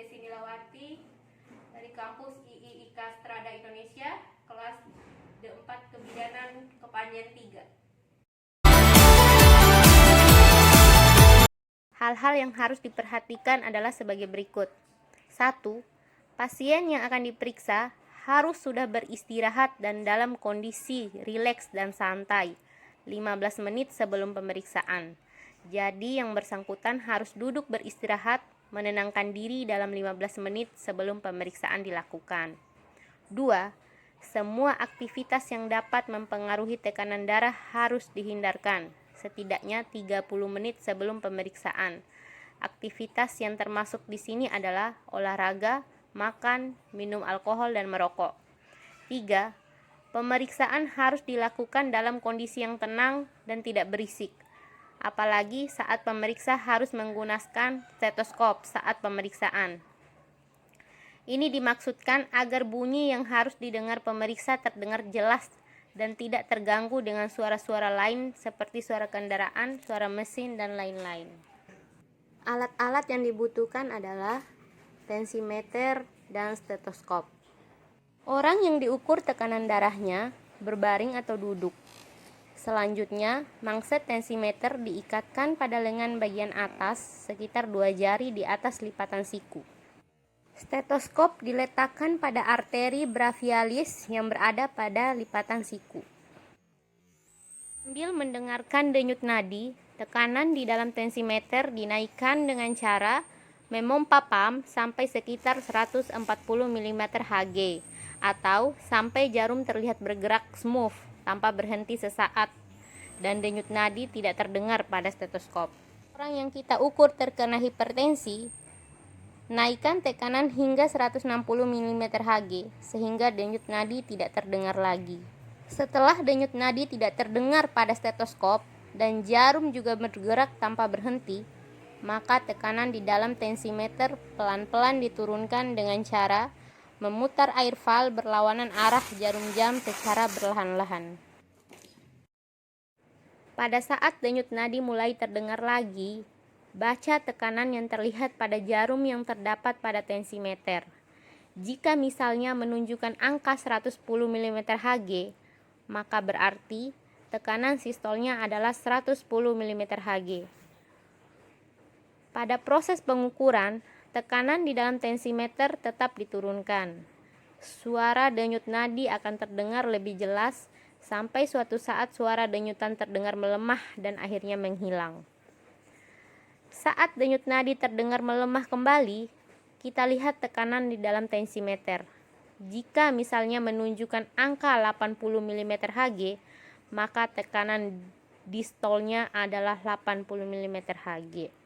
Desi Nilawati dari kampus IIIK Strada Indonesia, kelas D4 Kebidanan Kepanjen 3. Hal-hal yang harus diperhatikan adalah sebagai berikut. 1. Pasien yang akan diperiksa harus sudah beristirahat dan dalam kondisi rileks dan santai 15 menit sebelum pemeriksaan. Jadi yang bersangkutan harus duduk beristirahat, menenangkan diri dalam 15 menit sebelum pemeriksaan dilakukan. 2. Semua aktivitas yang dapat mempengaruhi tekanan darah harus dihindarkan, setidaknya 30 menit sebelum pemeriksaan. Aktivitas yang termasuk di sini adalah olahraga, makan, minum alkohol, dan merokok. 3. Pemeriksaan harus dilakukan dalam kondisi yang tenang dan tidak berisik. Apalagi saat pemeriksa harus menggunakan stetoskop saat pemeriksaan. Ini dimaksudkan agar bunyi yang harus didengar pemeriksa terdengar jelas dan tidak terganggu dengan suara-suara lain seperti suara kendaraan, suara mesin, dan lain-lain. Alat-alat yang dibutuhkan adalah tensimeter dan stetoskop. Orang yang diukur tekanan darahnya berbaring atau duduk. Selanjutnya, mangset tensimeter diikatkan pada lengan bagian atas sekitar 2 jari di atas lipatan siku. Stetoskop diletakkan pada arteri brachialis yang berada pada lipatan siku. Sambil mendengarkan denyut nadi, tekanan di dalam tensimeter dinaikkan dengan cara memompa pump sampai sekitar 140 mm Hg atau sampai jarum terlihat bergerak smooth tanpa berhenti sesaat dan denyut nadi tidak terdengar pada stetoskop. Orang yang kita ukur terkena hipertensi, naikkan tekanan hingga 160 mm Hg sehingga denyut nadi tidak terdengar lagi. Setelah denyut nadi tidak terdengar pada stetoskop dan jarum juga bergerak tanpa berhenti, maka tekanan di dalam tensimeter pelan-pelan diturunkan dengan cara memutar air valve berlawanan arah jarum jam secara perlahan-lahan. Pada saat denyut nadi mulai terdengar lagi, baca tekanan yang terlihat pada jarum yang terdapat pada tensimeter. Jika misalnya menunjukkan angka 110 mm Hg, maka berarti tekanan sistolnya adalah 110 mm Hg. Pada proses pengukuran, tekanan di dalam tensimeter tetap diturunkan. Suara denyut nadi akan terdengar lebih jelas sampai suatu saat suara denyutan terdengar melemah dan akhirnya menghilang. Saat denyut nadi terdengar melemah kembali, kita lihat tekanan di dalam tensimeter. Jika misalnya menunjukkan angka 80 mm Hg, maka tekanan distolnya adalah 80 mm Hg.